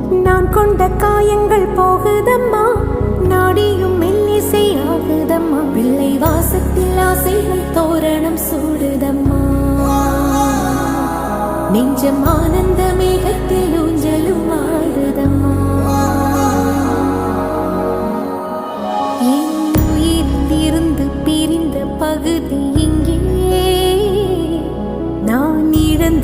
நான் கொண்ட காயங்கள் போகுதம்மா, நாடியும் மெல்லிசை ஆகுதம்மா, பிள்ளை வாசத்தில் ஆசைகள் தோரணம் சூடுதம்மா, நெஞ்சம் ஆனந்த மேகத்தில் ஊஞ்சலும்